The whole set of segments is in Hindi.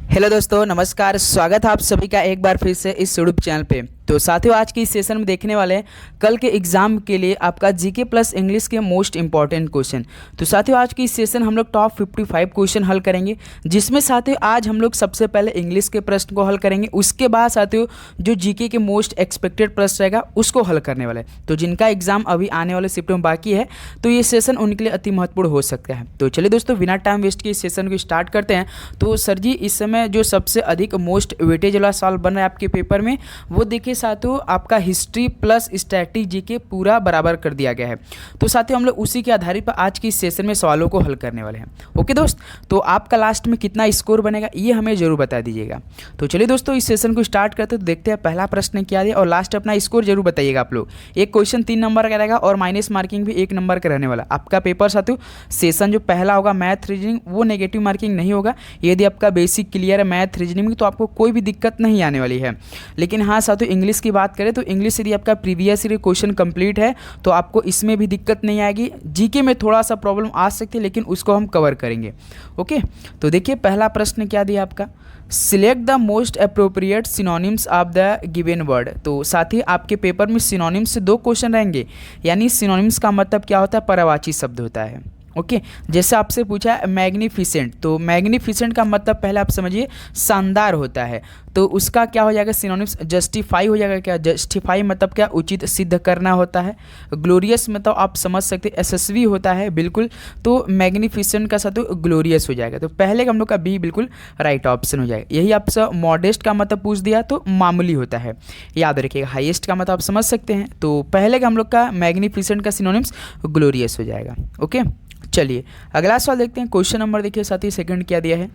हेलो दोस्तों, नमस्कार। स्वागत है आप सभी का एक बार फिर से इस यूट्यूब चैनल पे। तो साथियों, आज की इस सेशन में देखने वाले हैं कल के एग्जाम के लिए आपका जीके प्लस इंग्लिश के मोस्ट इंपॉर्टेंट क्वेश्चन। तो साथियों, आज की इस सेशन हम लोग टॉप 55 क्वेश्चन हल करेंगे, जिसमें साथियों आज हम लोग सबसे पहले इंग्लिश के प्रश्न को हल करेंगे। उसके बाद साथियों जो जीके के मोस्ट एक्सपेक्टेड प्रश्न रहेगा उसको हल करने वाले हैं। तो जिनका एग्जाम अभी आने वाले शिफ्ट में बाकी है तो ये सेशन उनके लिए अति महत्वपूर्ण हो सकता है। तो चलिए दोस्तों, बिना टाइम वेस्ट के इस सेशन को स्टार्ट करते हैं। तो सर जी, इस समय जो सबसे अधिक मोस्ट वेटेज वाला सवाल बन रहा है आपके पेपर में, वो देखिए साथियों आपका हिस्ट्री प्लस स्टैटिक जीके पूरा बराबर कर दिया गया है। तो साथियों हम लोग उसी के आधारित पर आज की इस सेशन में सवालों को हल करने वाले हैं। ओके दोस्त, तो आपका लास्ट में कितना स्कोर बनेगा ये हमें जरूर बता दीजिएगा। तो चलिए दोस्तों, इस सेशन को स्टार्ट करते हैं। तो देखते हैं पहला प्रश्न क्या दिया और लास्ट अपना स्कोर जरूर बताइएगा आप लोग। एक क्वेश्चन 3 नंबर का रहेगा और माइनस मार्किंग भी 1 नंबर का रहने वाला आपका पेपर। साथियों सेशन जो पहला होगा मैथ रीजनिंग, वो नेगेटिव मार्किंग नहीं होगा। यदि आपका बेसिक क्लियर है मैथ रीजनिंग में तो आपको कोई भी दिक्कत नहीं आने वाली है। लेकिन हाँ साथियों, इंग्लिश की बात करें तो इंग्लिश यदि आपका प्रीवियस ईयर क्वेश्चन कंप्लीट है तो आपको इसमें भी दिक्कत नहीं आएगी। जीके में थोड़ा सा प्रॉब्लम आ सकती है लेकिन उसको हम कवर करेंगे। ओके, तो देखिए पहला प्रश्न क्या दिया आपका, select the most appropriate synonyms of the given word. तो साथ ही आपके पेपर में सिनोनिम्स से 2 क्वेश्चन रहेंगे। यानी सिनोनिम्स का मतलब क्या होता है, पर्यायवाची शब्द होता है। ओके, जैसे आपसे पूछा है मैग्निफिसेंट, तो मैग्निफिसेंट का मतलब पहले आप समझिए शानदार होता है। तो उसका क्या हो जाएगा सिनोनिम्स, जस्टिफाई हो जाएगा। क्या जस्टिफाई मतलब क्या, उचित सिद्ध करना होता है। ग्लोरियस मतलब आप समझ सकते यशस्वी होता है, बिल्कुल। तो मैग्निफिसेंट का साथ ग्लोरियस हो जाएगा। तो पहले का हम लोग का बी बिल्कुल राइट ऑप्शन हो जाएगा। यही आपसे मॉडेस्ट का मतलब पूछ दिया तो मामूली होता है, याद रखिएगा। हाईएस्ट का मतलब आप समझ सकते हैं। तो पहले का हम लोग का मैग्निफिसेंट का सिनोनिम्स ग्लोरियस हो जाएगा। ओके, चलिए अगला सवाल देखते हैं। क्वेश्चन नंबर देखिए साथी, सेकंड क्या दिया है,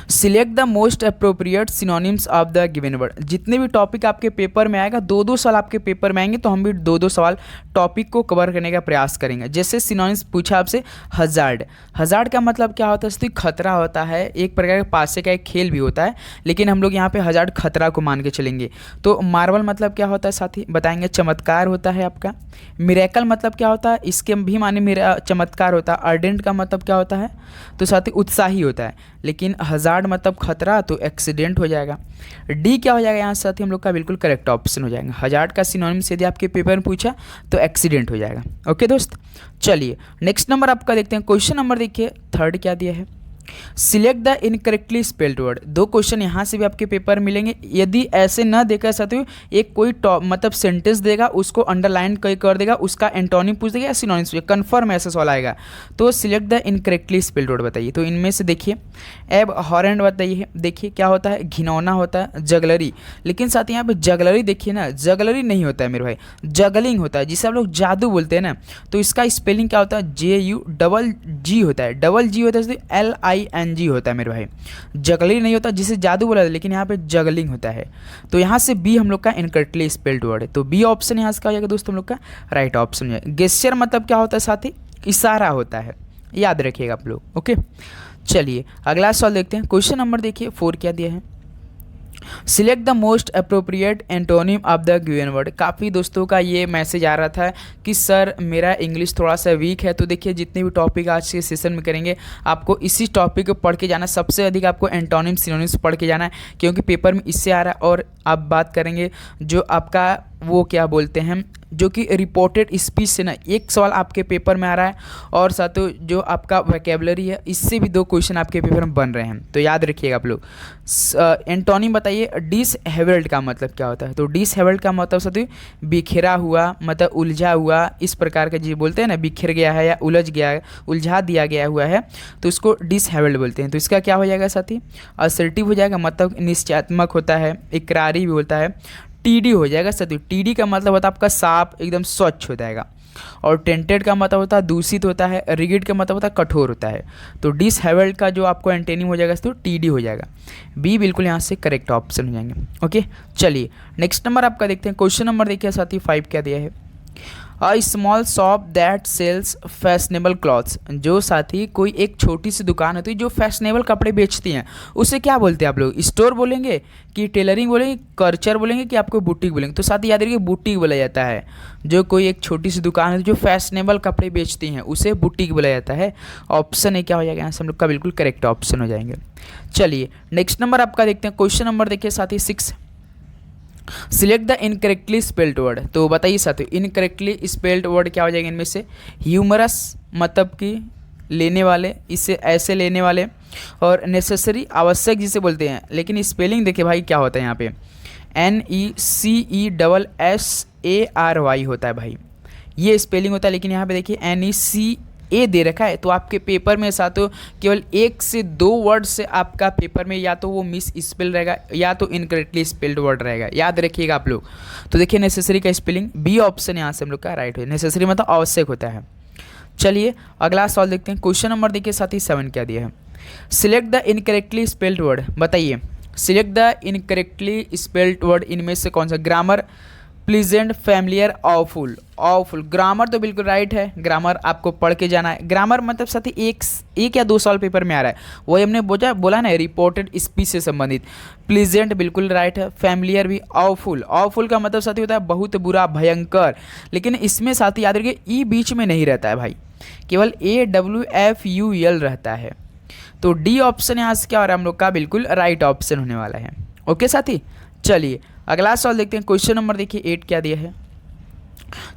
select the most appropriate synonyms of the given word. जितने भी टॉपिक आपके पेपर में आएगा, 2-2 सवाल आपके पेपर में आएंगे तो हम भी 2-2 सवाल टॉपिक को कवर करने का प्रयास करेंगे। जैसे सिनोनिम्स पूछा आपसे हजार्ड, हजार्ड का मतलब क्या होता है, खतरा होता है। एक प्रकार के पासे का एक खेल भी होता है, लेकिन हम लोग यहाँ पे हजार्ड खतरा को मान के चलेंगे। तो मार्वल मतलब क्या होता है साथी बताएंगे, चमत्कार होता है आपका। मिरेकल मतलब क्या होता है, इसके भी माने मेरा चमत्कार होता है। अर्डेंट का मतलब क्या होता है, तो साथी उत्साही होता है। लेकिन हजार्ड मतलब खतरा, तो एक्सीडेंट हो जाएगा। डी क्या हो जाएगा यहाँ साथी हम लोग का बिल्कुल करेक्ट ऑप्शन हो जाएगा। हजार्ड का सिनोनिम्स यदि आपके पेपर में पूछा तो एक्सीडेंट हो जाएगा। ओके दोस्त, चलिए नेक्स्ट नंबर आपका देखते हैं। क्वेश्चन नंबर देखिए थर्ड क्या दिया है, select the incorrectly spelled word. 2 question यहाँ से भी आपके पेपर मिलेंगे। यदि ऐसे न देखा साथियों, एक कोई मतलब सेंटेंस देगा उसको अंडरलाइन कर देगा, उसका एंटोनिम पूछ देगा या सिनोनिम्स, कन्फर्म ऐसा सवाल आएगा। तो select the incorrectly spelled word बताइए। तो इनमें से देखिए एब हॉरेंड बताइए। देखिए क्या होता है, घिनौना होता है। जगलरी, लेकिन साथ यहाँ पे जगलरी देखिए ना, जगलरी नहीं होता है मेरे भाई, जगलिंग होता है, जिसे आप लोग जादू बोलते हैं ना। तो इसका स्पेलिंग क्या होता है, JUGG होता है। डबल जी होता है, LING होता है मेरे भाई। जगलिंग नहीं होता जिसे जादू बोला, लेकिन यहाँ पे जगलिंग होता है। तो यहाँ से बी हम लोग का इनकरेक्टली स्पेल्ड वर्ड है। तो बी ऑप्शन यहाँ से क्या हो जाएगा दोस्तों हम लोग का राइट ऑप्शन है। गेस्चर मतलब क्या होता है साथी, इशारा होता है, याद रखिएगा आप लोग। ओके, चलिए अगला सवाल देखते हैं। क्वेश्चन नंबर देखिए 4 क्या दिया है, select the most appropriate antonym of the given word. काफ़ी दोस्तों का ये मैसेज आ रहा था कि सर मेरा इंग्लिश थोड़ा सा वीक है। तो देखिए जितने भी टॉपिक आज के सेशन में करेंगे आपको इसी टॉपिक को पढ़ के जाना है। सबसे अधिक आपको एंटोनिम सिनोनिम्स पढ़ के जाना है, क्योंकि पेपर में इससे आ रहा है। और आप बात करेंगे जो आपका वो क्या बोलते हैं, जो कि रिपोर्टेड स्पीच से ना एक सवाल आपके पेपर में आ रहा है, और साथ जो आपका वोकैबुलरी है इससे भी 2 क्वेश्चन आपके पेपर में बन रहे हैं। तो याद रखिएगा आप लोग। एंटोनिम बताइए, डिसहेबल्ड का मतलब क्या होता है। तो डिसहेबल्ड का मतलब साथी बिखरा हुआ, मतलब उलझा हुआ, इस प्रकार के जी बोलते हैं ना, बिखर गया है या उलझ गया है, उलझा दिया गया हुआ है, तो इसको डिसहेबल्ड बोलते हैं। तो इसका क्या हो जाएगा साथी, असर्टिव हो जाएगा, मतलब निश्चयात्मक होता है, इकरारी भी होता है। टीडी हो जाएगा साथियों। टीडी का मतलब होता है आपका साफ एकदम स्वच्छ हो जाएगा। और टेंटेड का मतलब होता है दूषित होता है। रिगिड का मतलब होता है कठोर होता है। तो डिसहेबल्ड का जो आपको एंटेनिम हो जाएगा तो टीडी हो जाएगा। बी बिल्कुल यहाँ से करेक्ट ऑप्शन हो जाएंगे। ओके, चलिए नेक्स्ट नंबर आपका देखते हैं। क्वेश्चन नंबर देखिए साथी 5 क्या दिया है, a small shop that sells fashionable clothes, जो साथी कोई एक छोटी सी दुकान होती है जो फैशनेबल कपड़े बेचती हैं, उसे क्या बोलते हैं आप लोग? स्टोर बोलेंगे कि टेलरिंग बोलेंगे, कर्चर बोलेंगे कि आपको बुटीक बोलेंगे? तो साथी याद रखिए बुटीक बोला जाता है। जो कोई एक छोटी सी दुकान है जो फैशनेबल कपड़े बेचती हैं उसे बुटीक बोला जाता है। ऑप्शन ए क्या हो जाएगा? यहाँ से हम लोग का बिल्कुल करेक्ट ऑप्शन हो जाएंगे। चलिए नेक्स्ट नंबर आपका देखते हैं। क्वेश्चन नंबर देखिए साथी 6, select the incorrectly spelled word. तो बताइए साथी इनकरेक्टली स्पेल्ड वर्ड क्या हो जाएगा इनमें से? ह्यूमरस मतलब कि लेने वाले, इसे ऐसे लेने वाले, और नेसेसरी आवश्यक जिसे बोलते हैं। लेकिन स्पेलिंग देखिए भाई क्या होता है यहाँ पे, NECESSARY होता है भाई, ये स्पेलिंग होता है। लेकिन यहाँ पे देखिए NECA दे रखा है, तो आपके पेपर में साथों केवल 1 से 2 वर्ड से आपका पेपर में या तो वो मिस स्पेल रहेगा या तो इनकरेक्टली स्पेल्ड वर्ड रहेगा, याद रखिएगा आप लोग। तो देखिए नेसेसरी का स्पेलिंग बी ऑप्शन यहाँ से हम लोग का राइट हो। नेसेसरी मतलब आवश्यक होता है। चलिए अगला सवाल देखते हैं। क्वेश्चन नंबर देखिए साथी 7 क्या दिया है? Select the incorrectly spelled word. बताइए select the incorrectly spelled word इनमें से कौन सा? Grammar, pleasant, familiar, awful. Awful grammar तो बिल्कुल राइट है, ग्रामर आपको पढ़ के जाना है। ग्रामर मतलब साथी एक या 2 साल पेपर में आ रहा है, वही हमने बोला ना रिपोर्टेड स्पीच से संबंधित। प्लीजेंट बिल्कुल राइट है, फैमिलियर भी। ऑफुल, ऑफुल का मतलब साथी होता है बहुत बुरा, भयंकर। लेकिन इसमें साथी याद रखिए ई बीच में नहीं रहता है भाई, केवल AWFUL रहता है। तो डी ऑप्शन यहाँ से क्या हो रहा है हम लोग का? बिल्कुल राइट ऑप्शन होने वाला है। ओके साथी, चलिए अगला सवाल देखते हैं। क्वेश्चन नंबर देखिए 8 क्या दिया है?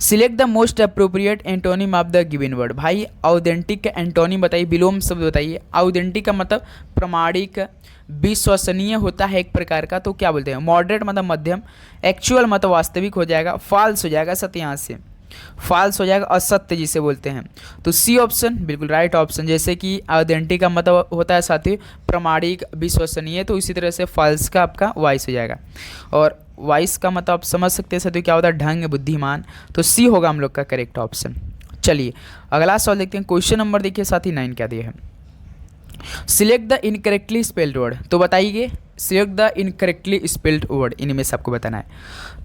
Select the most appropriate antonym of the given word. भाई ऑथेंटिक का एंटोनिम बताइए, विलोम शब्द बताइए। ऑथेंटिक का मतलब प्रमाणिक, विश्वसनीय होता है एक प्रकार का, तो क्या बोलते हैं? मॉडरेट मतलब मध्यम, एक्चुअल मतलब वास्तविक हो जाएगा, फॉल्स हो जाएगा सत्य, यहाँ से फॉल्स हो जाएगा, असत्य जिसे बोलते हैं। तो सी ऑप्शन बिल्कुल राइट ऑप्शन। जैसे कि ऑथेंटिक का मतलब होता है साथी प्रमाणिक, विश्वसनीय, तो इसी तरह से फॉल्स का आपका वाइस हो जाएगा। और वाइस का मतलब आप समझ सकते हैं साथी क्या होता है? ढंग, बुद्धिमान। तो सी होगा हम लोग का करेक्ट ऑप्शन। चलिए अगला सवाल देखते हैं। क्वेश्चन नंबर देखिए साथी 9 क्या दिया है? Select the incorrectly spelled word. तो बताइए select the incorrectly spelled word इनमें से आपको बताना है।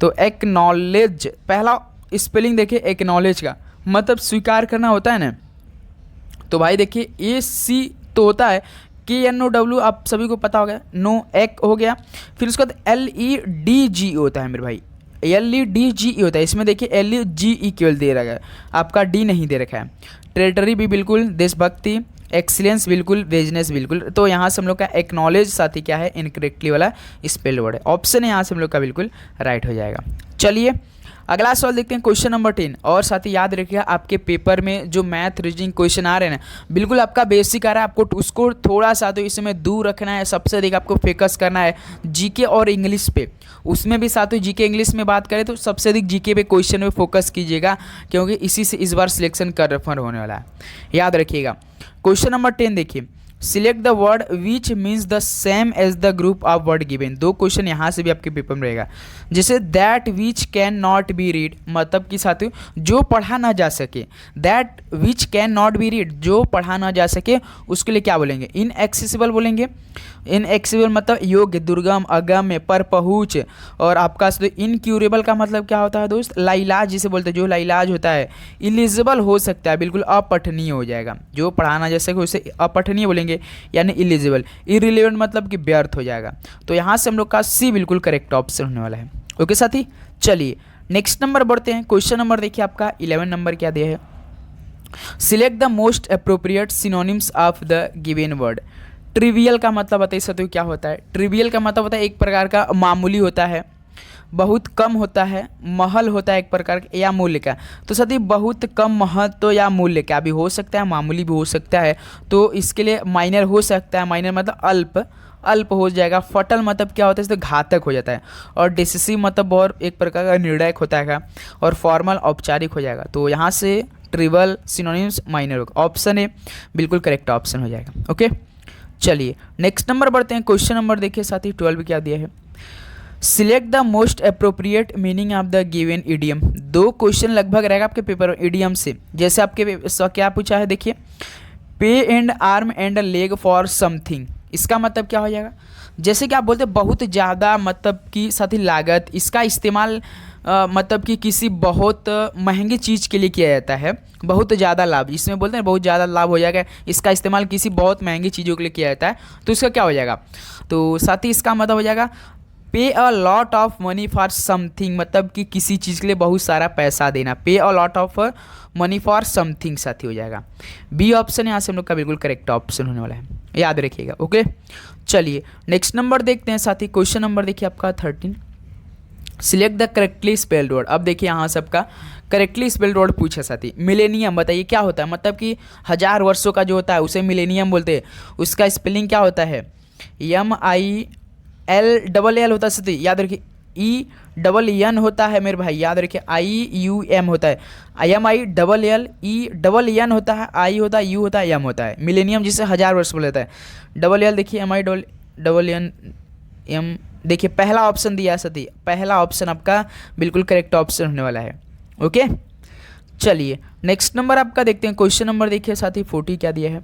तो एक्नॉलेज, पहला स्पेलिंग देखिए एक्नॉलेज का मतलब स्वीकार करना होता है ना। तो भाई देखिए AC तो होता है, KNOW आप सभी को पता होगा, नो एक हो गया। फिर उसके बाद LEDGE होता है मेरे भाई, LEDGE होता है। इसमें देखिए LEGE केवल दे रखा है, आपका D नहीं दे रखा है। टेरिटरी भी बिल्कुल, देशभक्ति, एक्सीलेंस बिल्कुल, वेजनेस बिल्कुल। तो यहाँ से हम लोग का एक्नॉलेज साथी क्या है? इनकरेक्टली वाला स्पेल्ड वर्ड है। ऑप्शन है यहाँ से हम लोग का बिल्कुल राइट हो जाएगा। चलिए अगला सवाल देखते हैं। Question number 10। और साथ ही याद रखिएगा आपके पेपर में जो मैथ रीजनिंग क्वेश्चन आ रहे हैं ना, बिल्कुल आपका बेसिक आ रहा है, आपको उसको थोड़ा सा तो इसमें दूर रखना है। सबसे अधिक आपको फोकस करना है जीके और इंग्लिश पे। उसमें भी साथ ही जीके इंग्लिश में बात करें तो सबसे अधिक जीके पे क्वेश्चन में फोकस कीजिएगा, क्योंकि इसी से इस बार सिलेक्शन कन्फर्म होने वाला है, याद रखिएगा। क्वेश्चन नंबर 10 देखिए, select the word which means the same as the group of word given. 2 question यहाँ से भी आपके पेपर में रहेगा। जैसे that which can not be read, मतलब कि साथियों जो पढ़ा ना जा सके। That which can not be read, जो पढ़ा ना जा सके, उसके लिए क्या बोलेंगे? इनएक्सेसिबल बोलेंगे। इनएक्सेसिबल मतलब योग्य, दुर्गम, अगम्य, पर पहुँच। और आपका इनक्यूरेबल का मतलब क्या होता है दोस्त? लाइलाज जिसे बोलते हैं, जो लाइलाज होता है। इलिजिबल हो सकता है, बिल्कुल अपठनीय हो जाएगा। जो पढ़ा ना जा सके उसे अपठनीय बोलेंगे, यानी इलिजिबल। इरिलेवेंट मतलब कि व्यर्थ हो जाएगा। तो यहाँ से हम लोग का सी बिल्कुल करेक्ट ऑप्शन होने वाला है। ओके साथी, चलिए नेक्स्ट नंबर बढ़ते हैं। क्वेश्चन नंबर देखिए आपका 11 नंबर क्या दिया है? Select the most appropriate synonyms of the given word. Trivial का मतलब बताइए साथियों क्या होता है? ट्रिवियल का मतलब होता है एक प्रकार का मामूली होता है, बहुत कम होता है, महल होता है एक प्रकार का, या मूल्य का। तो साथी बहुत कम महत्व या मूल्य का भी हो सकता है, मामूली भी हो सकता है। तो इसके लिए माइनर हो सकता है। माइनर मतलब अल्प, अल्प हो जाएगा। फटल मतलब क्या होता है? इससे घातक हो जाता है। और डिसिसिव मतलब और एक प्रकार का निर्णायक होता है। और फॉर्मल औपचारिक हो जाएगा। तो यहाँ से ट्रिवियल सिनोनिम्स माइनर होगा। ऑप्शन ए बिल्कुल करेक्ट ऑप्शन हो जाएगा। ओके, चलिए नेक्स्ट नंबर बढ़ते हैं। क्वेश्चन नंबर देखिए साथी 12 क्या दिया है? Select the most appropriate meaning of the given idiom. 2 question लगभग रहेगा आपके पेपर में इडियम से। जैसे आपके क्या पूछा है देखिए, पे and arm and leg for something. इसका मतलब क्या हो जाएगा? जैसे कि आप बोलते हैं बहुत ज़्यादा, मतलब कि साथी लागत। इसका इस्तेमाल मतलब कि किसी बहुत महंगी चीज़ के लिए किया जाता है, बहुत ज़्यादा लाभ, इसमें बोलते हैं बहुत ज़्यादा लाभ हो जाएगा, इसका इस्तेमाल किसी बहुत महंगी चीज़ों के लिए किया जाता है, तो इसका क्या हो जाएगा, तो साथ ही इसका मतलब हो जाएगा पे a lot of money for something, मतलब कि किसी चीज़ के लिए बहुत सारा पैसा देना, पे a lot of money for something साथी हो जाएगा। बी ऑप्शन यहाँ से हम लोग का बिल्कुल करेक्ट ऑप्शन होने वाला है, याद रखिएगा। ओके, चलिए नेक्स्ट नंबर देखते हैं साथी। क्वेश्चन नंबर देखिए आपका 13, select the correctly spelled word. अब देखिए यहाँ सबका करेक्टली स्पेल्ड वर्ड पूछा साथी। मिलेनियम बताइए क्या होता है, मतलब कि 1000 वर्षों का जो होता है उसे मिलेनियम बोलते हैं, उसका स्पेलिंग क्या होता है, MILLL होता है साथी, याद रखिए। ENN होता है मेरे भाई, याद रखिए, IUM होता है, MILLEN होता है, I होता है, U होता है, M होता है। मिलेनियम जिसे 1000 वर्ष बोला जाता है, LL देखिए, MILLEN देखिए, पहला ऑप्शन दिया है साथी, पहला ऑप्शन आपका बिल्कुल करेक्ट ऑप्शन होने वाला है। ओके, चलिए नेक्स्ट नंबर आपका देखते हैं। क्वेश्चन नंबर देखिए साथी 40 क्या दिया है,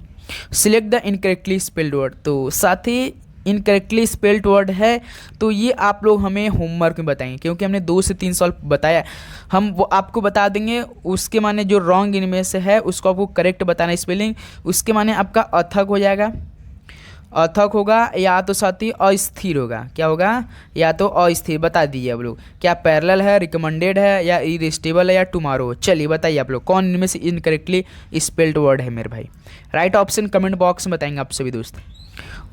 select the incorrectly spelled word. तो साथी इनकरेक्टली स्पेल्ड वर्ड है, तो ये आप लोग हमें होमवर्क में बताएंगे, क्योंकि हमने 2 से 3 सॉल्व बताया, हम वो आपको बता देंगे, उसके माने जो रॉन्ग इनमें से है उसको आपको करेक्ट बताना स्पेलिंग, उसके माने आपका अथक हो जाएगा, अथक होगा, या तो साथी अस्थिर होगा, क्या होगा, या तो अस्थिर, बता दीजिए आप लोग, क्या पैरेलल है, रिकमेंडेड है, या इरेस्टेबल है, या टुमारो। चलिए बताइए आप लोग कौन इनमें से इनकरेक्टली स्पेल्ड वर्ड है मेरे भाई, राइट ऑप्शन कमेंट बॉक्स में बताएंगे आप सभी दोस्त।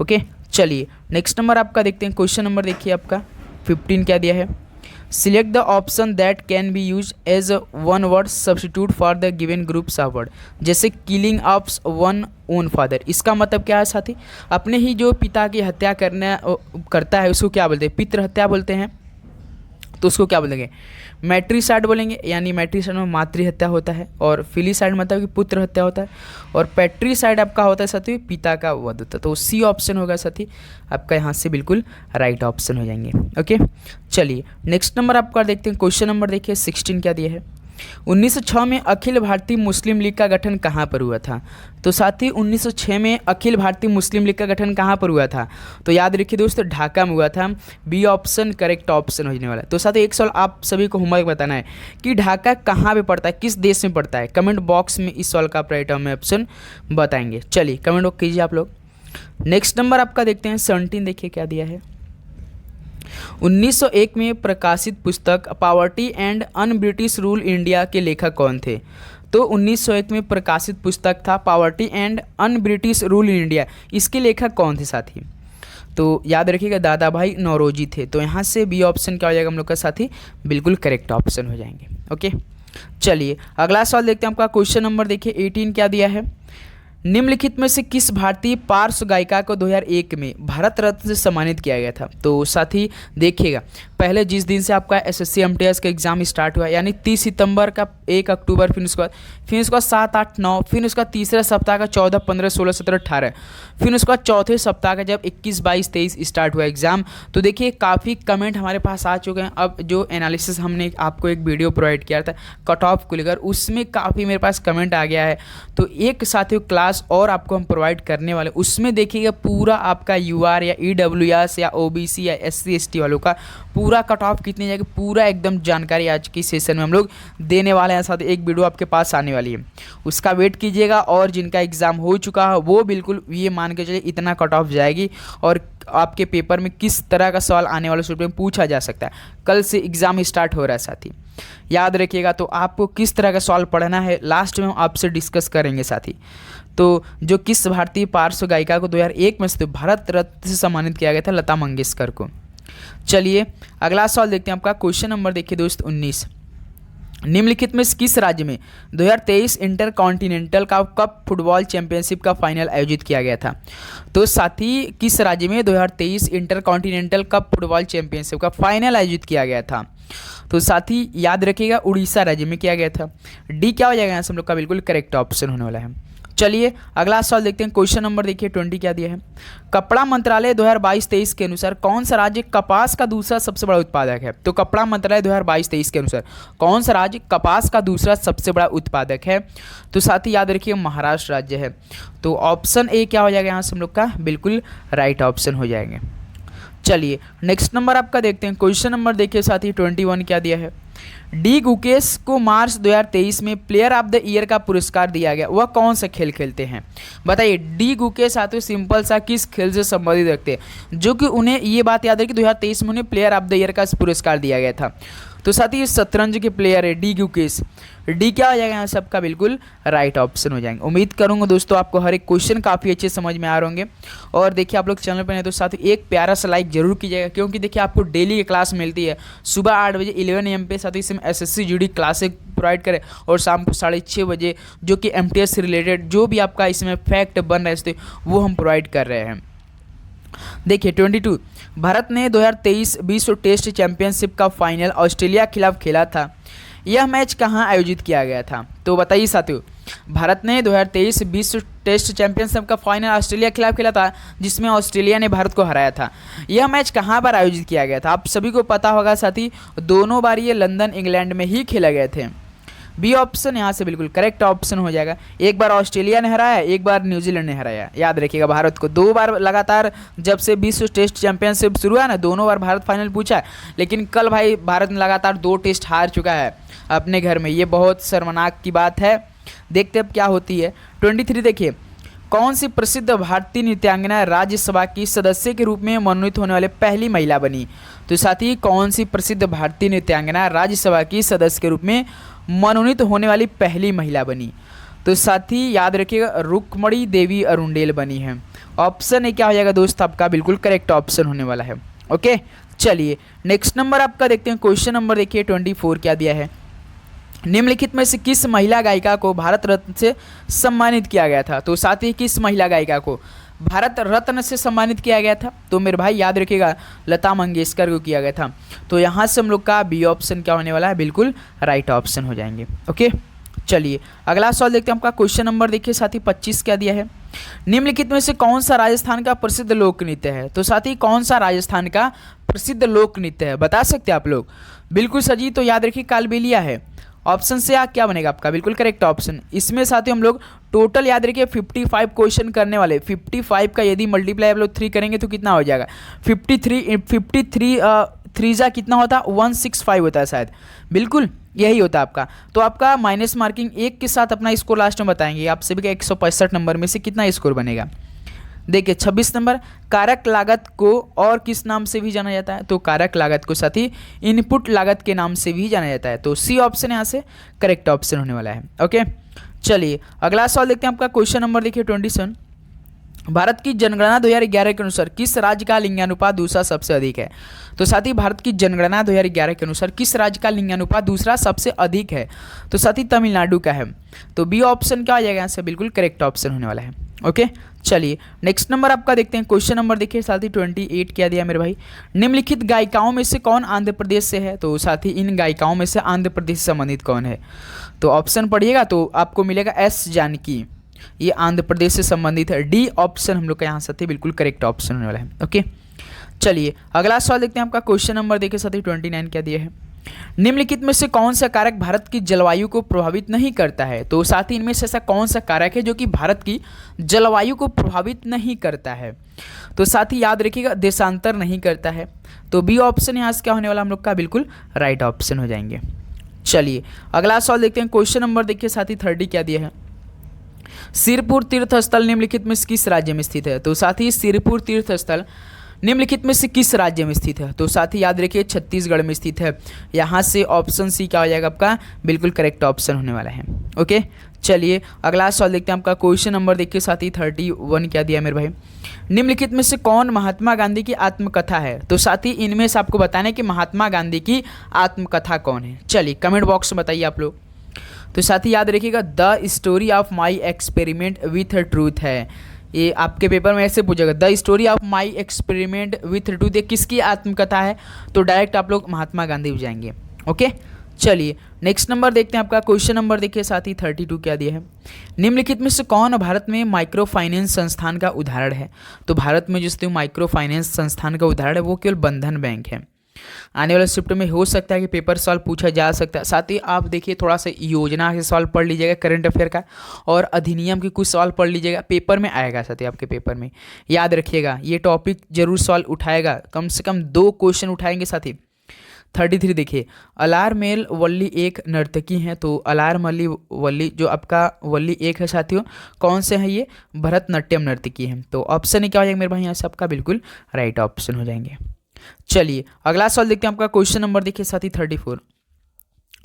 ओके, चलिए नेक्स्ट नंबर आपका देखते हैं। क्वेश्चन नंबर देखिए आपका 15 क्या दिया है, select the option that can be use as one word substitute for the given groups of word. जैसे killing of one own father, इसका मतलब क्या है साथी, अपने ही जो पिता की हत्या करता है उसको क्या बोलते हैं, पितृ हत्या बोलते हैं, तो उसको क्या बोलेंगे, मैट्रिसाइड बोलेंगे, यानी मैट्रिसाइड में मातृ हत्या होता है, और फिलिसाइड मतलब कि पुत्र हत्या होता है, और पैट्रिसाइड आपका होता है साथी पिता का वध होता है। तो सी ऑप्शन होगा साथी आपका यहाँ से बिल्कुल राइट ऑप्शन हो जाएंगे। ओके, चलिए नेक्स्ट नंबर आपका देखते हैं। क्वेश्चन नंबर देखिए 16 क्या दिया है, 1906 में अखिल भारतीय मुस्लिम लीग का गठन कहाँ पर हुआ था। तो साथी 1906 में अखिल भारतीय मुस्लिम लीग का गठन कहाँ पर हुआ था, तो याद रखिए दोस्तों ढाका में हुआ था। बी ऑप्शन करेक्ट ऑप्शन होने वाला है। तो साथी एक सवाल आप सभी को होमवर्क बताना है कि ढाका कहाँ पे पड़ता है, किस देश में पड़ता है, कमेंट बॉक्स में इस सवाल का आप राइट ऑप्शन बताएंगे। चलिए कमेंट कीजिए आप लोग। नेक्स्ट नंबर आपका देखते हैं 17, देखिए क्या दिया है, 1901 में प्रकाशित पुस्तक poverty and un British rule India के लेखक कौन थे। तो 1901 में प्रकाशित पुस्तक था poverty and un British rule in India, इसके लेखक कौन थे साथी, तो याद रखिएगा दादा भाई नौरोजी थे। तो यहाँ से बी ऑप्शन क्या हो जाएगा हम लोग का साथी, बिल्कुल करेक्ट ऑप्शन हो जाएंगे। ओके, चलिए अगला सवाल देखते हैं आपका। क्वेश्चन नंबर देखिए 18 क्या दिया है, निम्नलिखित में से किस भारतीय पार्श्व गायिका को 2001 में भारत रत्न से सम्मानित किया गया था। तो साथी देखिएगा, पहले जिस दिन से आपका SSC MTS का एग्जाम स्टार्ट हुआ, यानी 30 सितंबर का 1 अक्टूबर, फिर उसके बाद 7, 8, 9, फिर उसका तीसरा सप्ताह का 14, 15, 16, 17, 18, फिर उसका चौथे सप्ताह का जब 21, 22, 23 स्टार्ट हुआ एग्जाम। तो देखिए काफ़ी कमेंट हमारे पास आ चुके हैं। अब जो एनालिसिस हमने आपको एक वीडियो प्रोवाइड किया था कट ऑफ को लेकर, उसमें काफ़ी मेरे पास कमेंट आ गया है। तो एक साथियों क्लास और आपको हम प्रोवाइड करने वाले, उसमें देखिएगा पूरा आपका UR या EWS या OBC या SC ST वालों का पूरा कट ऑफ कितनी जाएगी, पूरा एकदम जानकारी आज की सेशन में हम लोग देने वाले हैं। साथ एक वीडियो आपके पास आने वाली है, उसका वेट कीजिएगा। और जिनका एग्ज़ाम हो चुका है वो बिल्कुल ये मान के चलिए इतना कट ऑफ जाएगी, और आपके पेपर में किस तरह का सवाल आने वाले स्टूडेंट में पूछा जा सकता है। कल से एग्ज़ाम स्टार्ट हो रहा है साथी, याद रखिएगा। तो आपको किस तरह का सवाल पढ़ना है लास्ट में हम आपसे डिस्कस करेंगे साथी। तो जो किस भारतीय पार्श्व गायिका को 2001 में से भारत रत्न से सम्मानित किया गया था, लता मंगेशकर को। चलिए अगला सवाल देखते हैं आपका। क्वेश्चन नंबर देखिए दोस्त 19, निम्नलिखित में किस राज्य में 2023 इंटर कॉन्टिनेंटल का कप फुटबॉल चैंपियनशिप का फाइनल आयोजित किया गया था। तो साथी किस राज्य में 2023 inter continental cup football championship का फाइनल आयोजित किया गया था। तो साथी याद रखिएगा उड़ीसा राज्य में किया गया था। डी क्या हो जाएगा यहाँ से हम लोग का बिल्कुल करेक्ट ऑप्शन होने वाला है। चलिए अगला सवाल देखते हैं। क्वेश्चन नंबर देखिए 20 क्या दिया है, कपड़ा मंत्रालय 2022-23 के अनुसार कौन सा राज्य कपास का दूसरा सबसे बड़ा उत्पादक है। तो कपड़ा मंत्रालय 2022-23 के अनुसार कौन सा राज्य कपास का दूसरा सबसे बड़ा उत्पादक है। तो साथ ही याद रखिए महाराष्ट्र राज्य है। तो ऑप्शन ए क्या हो जाएगा यहाँ से हम लोग का बिल्कुल राइट ऑप्शन हो जाएंगे। चलिए नेक्स्ट नंबर आपका देखते हैं। क्वेश्चन नंबर देखिए साथी 21 क्या दिया है। डी गुकेश को मार्च 2023 में प्लेयर ऑफ द ईयर का पुरस्कार दिया गया, वह कौन सा खेल खेलते हैं? बताइए। डी गुकेश साथियों सिंपल सा किस खेल से संबंधित रखते हैं, जो कि उन्हें ये बात याद है कि 2023 में उन्हें प्लेयर ऑफ द ईयर का पुरस्कार दिया गया था। तो साथी शतरंज के प्लेयर है डी गुकेश। डी क्या हो जाएगा यहाँ सबका बिल्कुल राइट ऑप्शन हो जाएंगे। उम्मीद करूंगा दोस्तों आपको हर एक क्वेश्चन काफ़ी अच्छे समझ में आ रहे होंगे। और देखिए आप लोग चैनल पर नहीं तो साथ एक प्यारा सा लाइक जरूर कीजिएगा, क्योंकि देखिए आपको डेली की क्लास मिलती है सुबह 8 बजे 11 AM पे, साथ ही इसमें SSC GD क्लासेस प्रोवाइड करें, और शाम को 6:30 बजे जो कि MTS से रिलेटेड जो भी आपका इसमें फैक्ट बन रहे थे वो हम प्रोवाइड कर रहे हैं। देखिए 22 भारत ने 2023 विश्व टेस्ट चैंपियनशिप का फाइनल ऑस्ट्रेलिया के खिलाफ खेला था। यह मैच कहां आयोजित किया गया था? तो बताइए साथियों। भारत ने 2023 विश्व टेस्ट चैंपियनशिप का फाइनल ऑस्ट्रेलिया के खिलाफ खेला था, जिसमें ऑस्ट्रेलिया ने भारत को हराया था। यह मैच कहां पर आयोजित किया गया था? आप सभी को पता होगा साथी, दोनों बार ये लंदन इंग्लैंड में ही खेला गए थे। बी ऑप्शन यहाँ से बिल्कुल करेक्ट ऑप्शन हो जाएगा। एक बार ऑस्ट्रेलिया ने हराया, एक बार न्यूजीलैंड ने हराया। याद रखिएगा भारत को 2 बार लगातार जब से विश्व टेस्ट चैंपियनशिप शुरू हुआ ना, दोनों बार भारत फाइनल पूछा है। लेकिन कल भाई भारत ने लगातार 2 टेस्ट हार चुका है अपने घर में, ये बहुत शर्मनाक की बात है। देखते अब क्या होती है। 23 देखिए, कौन सी प्रसिद्ध भारतीय नृत्यांगना राज्यसभा की सदस्य के रूप में मनोनीत होने वाले पहली महिला बनी? तो साथ ही कौन सी प्रसिद्ध भारतीय नृत्यांगना राज्यसभा की सदस्य के रूप में मनोनीत होने वाली पहली महिला बनी? तो साथ ही याद रखिएगा रुक्मणी देवी अरुंडेल बनी है। ऑप्शन ए क्या हो जाएगा दोस्त आपका बिल्कुल करेक्ट ऑप्शन होने वाला है। ओके चलिए नेक्स्ट नंबर आपका देखते हैं। क्वेश्चन नंबर देखिए 24 क्या दिया है। निम्नलिखित में से किस महिला गायिका को भारत रत्न से सम्मानित किया गया था? तो साथ ही किस महिला गायिका को भारत रत्न से सम्मानित किया गया था? तो मेरे भाई याद रखिएगा लता मंगेशकर को किया गया था। तो यहाँ से हम लोग का बी ऑप्शन क्या होने वाला है, बिल्कुल राइट ऑप्शन हो जाएंगे। ओके चलिए अगला सवाल देखते हैं आपका। क्वेश्चन नंबर देखिए साथी 25 क्या दिया है। निम्नलिखित में से कौन सा राजस्थान का प्रसिद्ध लोक नृत्य है? तो साथी कौन सा राजस्थान का प्रसिद्ध लोक नृत्य है, बता सकते हैं आप लोग? बिल्कुल सजी, तो याद रखिए कालबेलिया है। ऑप्शन से क्या बनेगा आपका बिल्कुल करेक्ट ऑप्शन। इसमें साथियों हम लोग टोटल याद रखिए 55 क्वेश्चन करने वाले। 55 का यदि मल्टीप्लाई आप लोग 3 करेंगे तो कितना हो जाएगा? 53 3 जा कितना होता? 165 होता है शायद, बिल्कुल यही होता है आपका। तो आपका माइनस मार्किंग 1 के साथ अपना स्कोर लास्ट में बताएंगे। आप सभी का 165 नंबर में से कितना स्कोर बनेगा? देखिए 26 नंबर, कारक लागत को और किस नाम से भी जाना जाता है? तो कारक लागत को साथ ही इनपुट लागत के नाम से भी जाना जाता है। तो सी ऑप्शन यहाँ से करेक्ट ऑप्शन होने वाला है। ओके चलिए अगला सवाल देखते हैं आपका। क्वेश्चन नंबर देखिए 27, भारत की जनगणना 2011 के अनुसार किस राज्य का लिंगानुपात दूसरा सबसे अधिक है? तो साथ ही भारत की जनगणना 2011 के अनुसार किस राज्य का लिंगानुपात दूसरा सबसे अधिक है? तो साथ ही तमिलनाडु का है। तो बी ऑप्शन क्या आ जाएगा यहाँ से बिल्कुल करेक्ट ऑप्शन होने वाला है। ओके चलिए नेक्स्ट नंबर आपका देखते हैं। क्वेश्चन नंबर देखिए साथ ही 28 क्या दिया मेरे भाई। निम्नलिखित गायिकाओं में से कौन आंध्र प्रदेश से है? तो साथ ही इन गायिकाओं में से आंध्र प्रदेश से संबंधित कौन है? तो ऑप्शन पढ़िएगा तो आपको मिलेगा एस जानकी, ये आंध्र प्रदेश से संबंधित है। डी ऑप्शन हम लोग का यहाँ साथी बिल्कुल करेक्ट ऑप्शन होने वाला है। ओके चलिए अगला सवाल देखते हैं आपका। क्वेश्चन नंबर देखिए साथी 29 क्या दिया है। निम्नलिखित में से कौन सा कारक भारत की जलवायु को प्रभावित नहीं करता है? तो साथ ही इनमें से ऐसा कौन सा कारक है जो कि भारत की जलवायु को प्रभावित नहीं करता है? तो साथ ही याद रखिएगा देशांतर नहीं करता है। तो बी ऑप्शन यहाँ से क्या होने वाला हम लोग का बिल्कुल राइट ऑप्शन हो जाएंगे। चलिए अगला सवाल देखते हैं। क्वेश्चन नंबर देखिए साथ ही 30 क्या दिया है। सिरपुर तीर्थ स्थल निम्नलिखित में किस राज्य में स्थित है? तो साथ ही सिरपुर तीर्थ स्थल निम्नलिखित में से किस राज्य में स्थित है? तो साथ ही याद रखिए छत्तीसगढ़ में स्थित है। यहाँ से ऑप्शन सी क्या हो जाएगा आपका बिल्कुल करेक्ट ऑप्शन होने वाला है। ओके चलिए अगला सवाल देखते हैं आपका। क्वेश्चन नंबर देखिए साथ ही 31 क्या दिया मेरे भाई। निम्नलिखित में से कौन महात्मा गांधी की आत्मकथा है? तो साथ ही इनमें से आपको बताना है कि महात्मा गांधी की आत्मकथा कौन है। चलिए कमेंट बॉक्स में बताइए आप लोग। तो साथ ही याद रखिएगा the story of my experiment with truth है। ये आपके पेपर में ऐसे पूछेगा the story of my experiment with truth, ये किसकी आत्मकथा है? तो डायरेक्ट आप लोग महात्मा गांधी जाएंगे। ओके चलिए नेक्स्ट नंबर देखते हैं आपका। क्वेश्चन नंबर देखिए साथ ही 32 क्या दिया है। निम्नलिखित में से कौन भारत में माइक्रो फाइनेंस संस्थान का उदाहरण है? तो भारत में जिस माइक्रो फाइनेंस संस्थान का उदाहरण है वो केवल बंधन बैंक है। आने वाले शिफ्ट में हो सकता है कि पेपर सॉल्व पूछा जा सकता है। साथ ही आप देखिए थोड़ा सा योजना के सवाल पढ़ लीजिएगा करंट अफेयर का, और अधिनियम के कुछ सवाल पढ़ लीजिएगा, पेपर में आएगा। साथ ही आपके पेपर में याद रखिएगा ये टॉपिक जरूर सॉल्व उठाएगा, कम से कम 2 क्वेश्चन उठाएंगे। साथ ही 33 देखिए, अलारमेल वल्ली एक नर्तकी हैं, तो अलारमली वल्ली जो आपका वल्ली एक है साथियों, कौन से हैं ये, भरतनाट्यम नर्तकी हैं। तो ऑप्शन क्या हो जाएगा मेरे भाई यहाँ से आपका बिल्कुल राइट ऑप्शन हो जाएंगे। चलिए अगला सवाल देखते हैं, आपका क्वेश्चन नंबर देखिए साथी 34,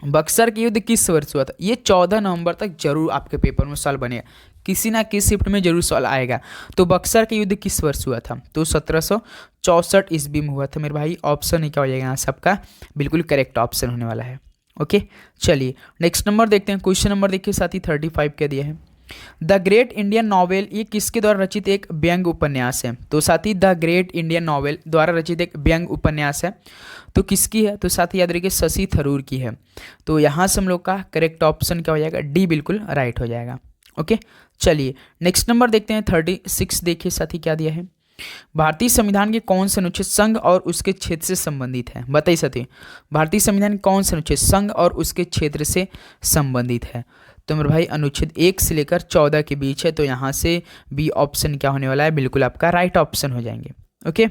बक्सर के युद्ध किस वर्ष हुआ था। ये 14 नवंबर तक जरूर आपके पेपर में सवाल बनेगा, किसी ना किसी शिफ्ट में जरूर सवाल आएगा। तो बक्सर के युद्ध किस वर्ष हुआ था, तो 1764 ईस्वी में हुआ था मेरे भाई। ऑप्शन क्या हो जाएगा यहाँ सबका बिल्कुल करेक्ट ऑप्शन होने वाला है। ओके चलिए नेक्स्ट नंबर देखते हैं, क्वेश्चन नंबर देखिए साथी 35 क्या दिया है, द ग्रेट इंडियन नॉवेल ये किसके द्वारा रचित एक व्यंग्य उपन्यास है। तो साथी द ग्रेट इंडियन नॉवेल द्वारा रचित एक व्यंग्य उपन्यास है, तो किसकी है, तो साथी याद रखिए शशि थरूर की है। तो यहाँ से हम लोग का करेक्ट ऑप्शन क्या हो जाएगा, डी बिल्कुल राइट हो जाएगा। ओके चलिए नेक्स्ट नंबर देखते हैं 36 देखिए साथी क्या दिया है, भारतीय संविधान के कौन से अनुच्छेद संघ और उसके क्षेत्र से संबंधित है। बताइए साथी भारतीय संविधान कौन से अनुच्छेद संघ और उसके क्षेत्र से संबंधित है। तो मेरे भाई अनुच्छेद 1 से लेकर 14 के बीच है, तो यहाँ से बी ऑप्शन क्या होने वाला है, बिल्कुल आपका राइट ऑप्शन हो जाएंगे। ओके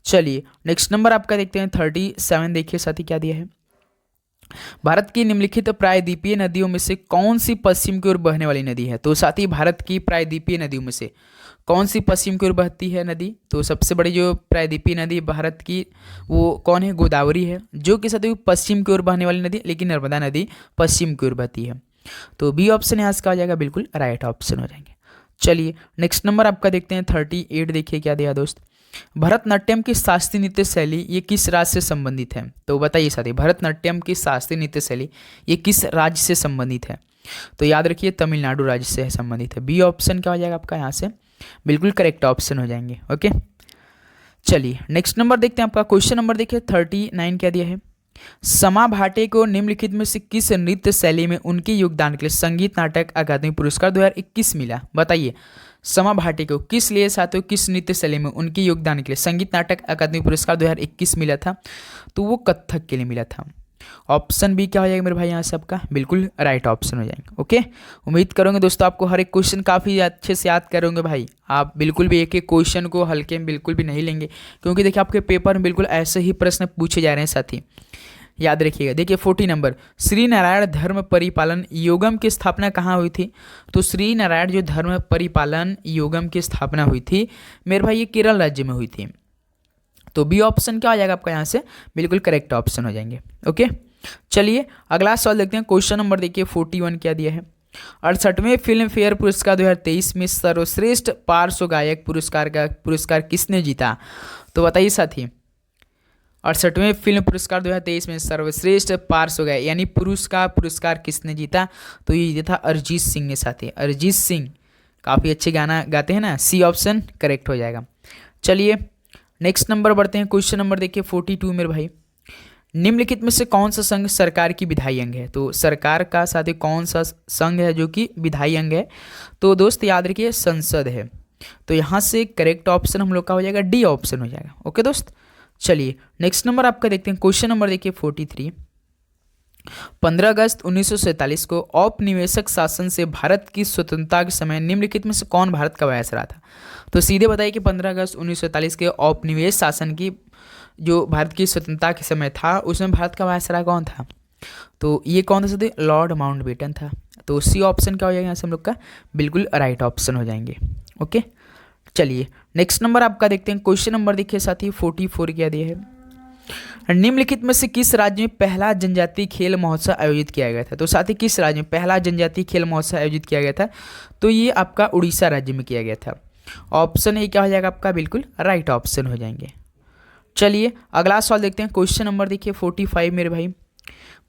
चलिए नेक्स्ट नंबर आपका देखते हैं 37 देखिए साथी क्या दिया है, भारत की निम्नलिखित प्रायद्वीपीय नदियों में से कौन सी पश्चिम की ओर बहने वाली नदी है। तो साथी भारत की प्रायद्वीपीय नदियों में से कौन सी पश्चिम की ओर बहती है नदी, तो सबसे बड़ी जो प्रायद्वीपीय नदी भारत की वो कौन है, गोदावरी है, जो कि साथी पश्चिम की ओर बहने वाली नदी, लेकिन नर्मदा नदी पश्चिम की ओर बहती है। तो बी ऑप्शन यहाँ से आ जाएगा बिल्कुल राइट ऑप्शन हो जाएंगे। चलिए नेक्स्ट नंबर आपका देखते हैं 38 देखिए क्या दिया दोस्त, भरतनाट्यम की शास्त्रीय नृत्य शैली ये किस राज्य से संबंधित है। तो बताइए साथी भरतनाट्यम की शास्त्रीय नृत्य शैली ये किस राज्य से संबंधित है। तो याद रखिए तमिलनाडु राज्य से संबंधित है। बी ऑप्शन क्या हो जाएगा आपका यहाँ से बिल्कुल करेक्ट ऑप्शन हो जाएंगे। ओके चलिए नेक्स्ट नंबर देखते हैं, आपका क्वेश्चन नंबर देखिए 39 क्या दिया है, समा भाटे को निम्नलिखित में से किस नृत्य शैली में उनके योगदान के लिए संगीत नाटक अकादमी पुरस्कार 2021 मिला। बताइए समा भाटे को किस लिए साथियों, किस नृत्य शैली में उनके योगदान के लिए संगीत नाटक अकादमी पुरस्कार 2021 मिला था। तो वो कथक के लिए मिला था। ऑप्शन बी क्या हो जाएगा मेरे भाई यहाँ से आपका बिल्कुल राइट ऑप्शन हो जाएंगे। ओके उम्मीद करूँगा दोस्तों आपको हर एक क्वेश्चन काफ़ी अच्छे से याद करोगे भाई। आप बिल्कुल भी एक एक क्वेश्चन को हल्के में बिल्कुल भी नहीं लेंगे, क्योंकि देखिए आपके पेपर में बिल्कुल ऐसे ही प्रश्न पूछे जा रहे हैं साथी। याद रखिएगा देखिए 40 नंबर, श्री नारायण धर्म परिपालन योगम की स्थापना कहाँ हुई थी। तो श्री नारायण जो धर्म परिपालन योगम की स्थापना हुई थी मेरे भाई ये केरल राज्य में हुई थी। तो बी ऑप्शन क्या हो जाएगा आपका यहाँ से बिल्कुल करेक्ट ऑप्शन हो जाएंगे। ओके चलिए अगला सवाल देखते हैं, क्वेश्चन नंबर देखिए 41 क्या दिया है, 68वें फिल्म फेयर पुरस्कार 2023 में सर्वश्रेष्ठ पार्श्व गायक पुरस्कार किसने जीता। तो बताइए साथी 68वें फिल्म पुरस्कार 2023 में सर्वश्रेष्ठ पार्श्व गायक यानी पुरुष का पुरस्कार किसने जीता। तो ये जीता था अरिजीत सिंह ने साथी। अरिजीत सिंह काफ़ी अच्छे गाना गाते हैं ना, सी ऑप्शन करेक्ट हो जाएगा। चलिए नेक्स्ट नंबर बढ़ते हैं, क्वेश्चन नंबर देखिए 42 मेरे भाई, निम्नलिखित में से कौन सा संघ सरकार की विधायी अंग है। तो सरकार का साथी कौन सा संघ है जो कि विधायी अंग है। तो दोस्त याद रखिए संसद है। तो यहाँ से करेक्ट ऑप्शन हम लोग का हो जाएगा डी ऑप्शन हो जाएगा। ओके दोस्त चलिए नेक्स्ट नंबर आपका देखते हैं, क्वेश्चन नंबर देखिए 43, 15 अगस्त 1947 को औपनिवेशिक शासन से भारत की स्वतंत्रता के समय निम्नलिखित में से कौन भारत का वायसराय रहा था। तो सीधे बताइए कि 15 अगस्त 1947 के औपनिवेश शासन की जो भारत की स्वतंत्रता के समय था उसमें भारत का वायसराय कौन था। तो ये कौन था, लॉर्ड माउंटबेटन था। तो सी ऑप्शन क्या हो जाएगा यहाँ से हम लोग का बिल्कुल राइट ऑप्शन हो जाएंगे। ओके चलिए नेक्स्ट नंबर आपका देखते हैं, क्वेश्चन नंबर देखिए साथी 44 क्या दिया है, निम्नलिखित में से किस राज्य में पहला जनजातीय खेल महोत्सव आयोजित किया गया था। तो साथ ही किस राज्य में पहला जनजातीय खेल महोत्सव आयोजित किया गया था। तो ये आपका उड़ीसा राज्य में किया गया था। ऑप्शन ए क्या हो जाएगा आपका बिल्कुल राइट ऑप्शन हो जाएंगे। चलिए अगला सवाल देखते हैं, क्वेश्चन नंबर देखिए 45 मेरे भाई,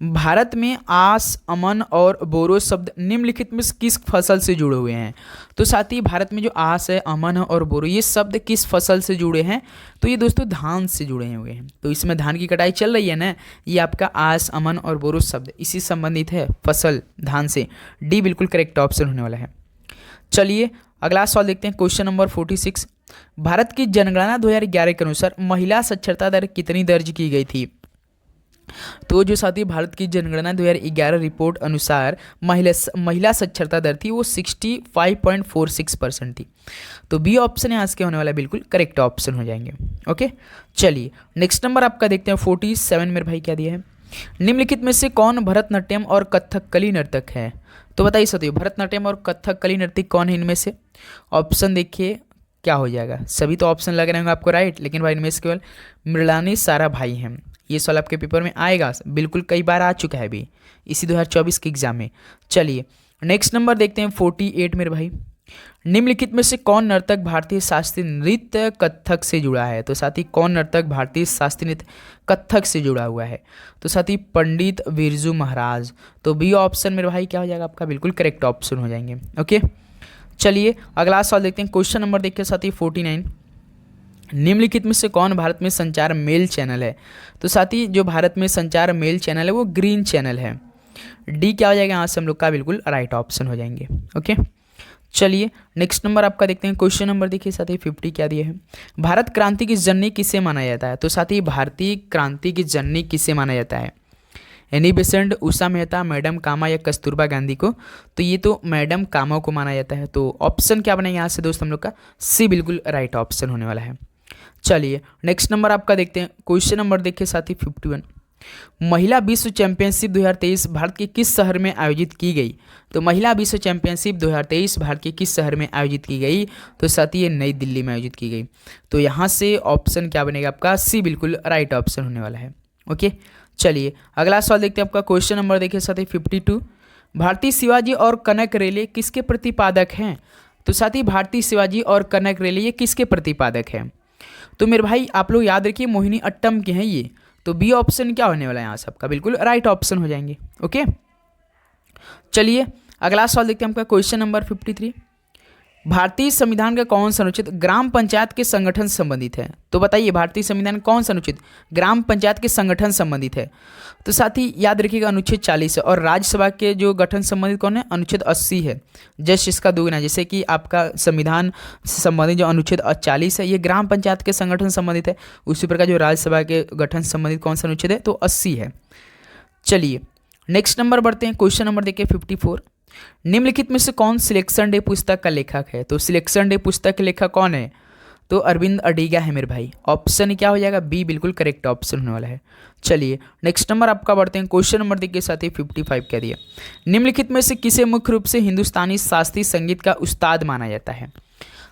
भारत में आस, अमन और बोरो शब्द निम्नलिखित में किस फसल से जुड़े हुए हैं। तो साथ ही भारत में जो आस है, अमन है और बोरो ये शब्द किस फसल से जुड़े हैं। तो ये दोस्तों धान से जुड़े हुए हैं। तो इसमें धान की कटाई चल रही है ना, ये आपका आस, अमन और बोरो शब्द इसी संबंधित है फसल धान से। डी बिल्कुल करेक्ट ऑप्शन होने वाला है। चलिए अगला सवाल देखते हैं, क्वेश्चन नंबर 46, भारत की जनगणना 2011 के अनुसार महिला साक्षरता दर कितनी दर्ज की गई थी? तो जो साथी भारत की जनगणना 2011 रिपोर्ट अनुसार महिला साक्षरता दर थी वो 65.46% थी। तो बी ऑप्शन यहाँ से होने वाला है बिल्कुल करेक्ट ऑप्शन हो जाएंगे। ओके, चलिए नेक्स्ट नंबर आपका देखते हैं 47 मेरे भाई क्या दिया है। निम्नलिखित में से कौन भरतनाट्यम और कथकली नर्तक है? तो बताइए साथियों, भरतनाट्यम और कथकली नर्तक कौन है इनमें से? ऑप्शन देखिए क्या हो जाएगा। सभी तो ऑप्शन लग रहे होंगे आपको राइट, लेकिन भाई इनमें से केवल मृणालिनी साराभाई हैं। ये सवाल आपके पेपर में आएगा, बिल्कुल कई बार आ चुका है अभी इसी 2024 के एग्जाम में। चलिए नेक्स्ट नंबर देखते हैं 48 मेरे भाई। निम्नलिखित में से कौन नर्तक भारतीय शास्त्रीय नृत्य कथक से जुड़ा है? तो साथी कौन नर्तक भारतीय शास्त्रीय नृत्य कथक से जुड़ा हुआ है? तो साथी पंडित बिरजू महाराज। तो बी ऑप्शन मेरे भाई क्या हो जाएगा आपका बिल्कुल करेक्ट ऑप्शन हो जाएंगे। ओके, चलिए अगला सवाल देखते हैं। क्वेश्चन नंबर देखिए साथी 49। निम्नलिखित में से कौन भारत में संचार मेल चैनल है? तो साथी जो भारत में संचार मेल चैनल है वो ग्रीन चैनल है। डी क्या हो जाएगा यहाँ से हम लोग का बिल्कुल राइट ऑप्शन हो जाएंगे। ओके, चलिए नेक्स्ट नंबर आपका देखते हैं। क्वेश्चन नंबर देखिए साथी 50 क्या दिया है। भारत क्रांति की जननी किसे माना जाता है? तो साथी भारतीय क्रांति की जननी किसे माना जाता है? Annie Besant, Usha Mehta, madam कामा या कस्तूरबा गांधी को? तो ये तो मैडम कामा को माना जाता है। तो ऑप्शन क्या बनेगा यहाँ से दोस्त हम लोग का? सी बिल्कुल राइट ऑप्शन होने वाला है। चलिए नेक्स्ट नंबर आपका देखते हैं। क्वेश्चन नंबर देखिए साथी 51। महिला विश्व चैंपियनशिप 2023 भारत के किस शहर में आयोजित की गई? तो महिला विश्व चैंपियनशिप 2023 भारत के किस शहर में आयोजित की गई? तो साथी ये नई दिल्ली में आयोजित की गई। तो यहाँ से ऑप्शन क्या बनेगा आपका? सी बिल्कुल राइट ऑप्शन होने वाला है। ओके, चलिए अगला सवाल देखते हैं आपका। क्वेश्चन नंबर देखिए साथी 52। भारतीय शिवाजी और कनक रेले किसके प्रतिपादक हैं? तो साथी भारतीय शिवाजी और कनक रेले ये किसके प्रतिपादक हैं? तो मेरे भाई आप लोग याद रखिए मोहिनी अट्टम के हैं ये। तो बी ऑप्शन क्या होने वाला है यहाँ सबका बिल्कुल राइट ऑप्शन हो जाएंगे। ओके, चलिए अगला सवाल देखते हैं आपका। Question number 53। भारतीय संविधान का कौन सा अनुच्छेद ग्राम पंचायत के संगठन से संबंधित है? तो बताइए भारतीय संविधान कौन सा अनुच्छेद ग्राम पंचायत के संगठन संबंधित है? तो साथी याद रखिएगा अनुच्छेद 40 है। और राज्यसभा के जो गठन संबंधित कौन है? अनुच्छेद 80 है। जस्ट इसका दोगुना, जैसे कि आपका संविधान से संबंधित जो अनुच्छेद 40 है ये ग्राम पंचायत के संगठन संबंधित है, उसी प्रकार जो राज्यसभा के गठन संबंधित कौन सा अनुच्छेद है? तो 80 है। चलिए नेक्स्ट नंबर बढ़ते हैं। क्वेश्चन नंबर देखिए 54। निम्नलिखित में से कौन सिलेक्शन डे पुस्तक का लेखक है? तो सिलेक्शन डे पुस्तक के लेखक कौन है? तो अरविंद अडिगा है मेरे भाई। ऑप्शन क्या हो जाएगा? बी बिल्कुल करेक्ट ऑप्शन होने वाला है। चलिए नेक्स्ट नंबर आपका बढ़ते हैं। क्वेश्चन नंबर देखिए साथी 55 क्या दिया। निम्नलिखित में से किसे मुख्य रूप से हिंदुस्तानी शास्त्रीय संगीत का उस्ताद माना जाता है?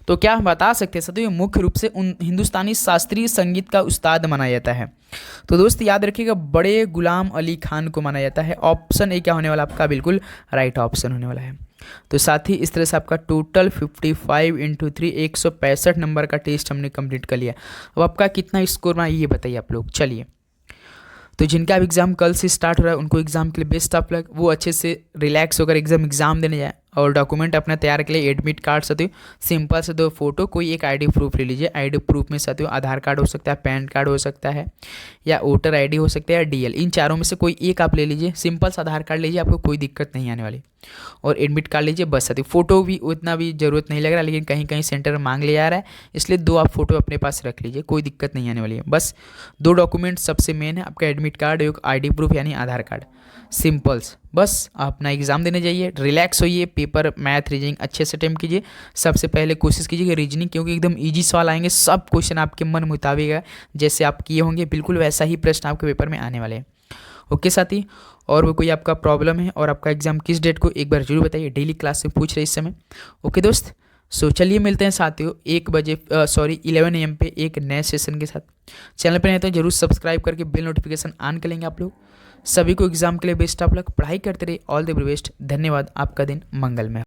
तो क्या हम बता सकते हैं साथियों मुख्य रूप से उन हिंदुस्तानी शास्त्रीय संगीत का उस्ताद माना जाता है? तो दोस्त याद रखिएगा बड़े गुलाम अली खान को माना जाता है। ऑप्शन ए क्या होने वाला आपका बिल्कुल राइट ऑप्शन होने वाला है। तो साथ ही इस तरह से आपका टोटल 55 × 3 165 नंबर का टेस्ट हमने कंप्लीट कर लिया। अब आपका कितना स्कोर बना ये बताइए आप लोग। चलिए तो जिनका अब एग्ज़ाम कल से स्टार्ट हो रहा है उनको एग्ज़ाम के लिए बेस्ट ऑफ लक। वो अच्छे से रिलैक्स होकर एग्ज़ाम देने जाए और डॉक्यूमेंट अपना तैयार के लिए एडमिट कार्ड साथियों सिंपल से 2 फोटो, कोई एक आईडी प्रूफ ले लीजिए। आईडी प्रूफ में साथियों आधार कार्ड हो सकता है, पैन कार्ड हो सकता है, या वोटर आईडी हो सकता है, या डीएल। इन चारों में से कोई एक आप ले लीजिए। सिंपल सा आधार कार्ड लीजिए, आपको कोई दिक्कत नहीं आने वाली। और एडमिट कार्ड लीजिए बस साथियों। फोटो भी उतना भी जरूरत नहीं लग रहा, लेकिन कहीं कहीं सेंटर मांग ले जा रहा है, इसलिए 2 आप फोटो अपने पास रख लीजिए, कोई दिक्कत नहीं आने वाली है। बस 2 डॉक्यूमेंट सबसे मेन है, आपका एडमिट कार्ड और आईडी प्रूफ यानी आधार कार्ड। सिंपल्स बस अपना एग्जाम देने जाइए, रिलैक्स होइए, पेपर मैथ रीजनिंग अच्छे से अटेम्प्ट कीजिए। सबसे पहले कोशिश कीजिए कि रीजनिंग, क्योंकि एकदम इजी सवाल आएंगे, सब क्वेश्चन आपके मन मुताबिक है, जैसे आप किए होंगे बिल्कुल वैसा ही प्रश्न आपके पेपर में आने वाले हैं। ओके साथी, और वो कोई आपका प्रॉब्लम है और आपका एग्जाम किस डेट को एक बार जरूर बताइए, डेली क्लास से पूछ रहे इस समय। ओके दोस्त, सो चलिए मिलते हैं साथियों 11 AM पे एक नए सेशन के साथ। चैनल पर नहीं तो जरूर सब्सक्राइब करके बिल नोटिफिकेशन ऑन कर लेंगे आप लोग। सभी को एग्जाम के लिए बेस्ट ऑफ लक, पढ़ाई करते रहिए, ऑल द बेस्ट। धन्यवाद, आपका दिन मंगलमय।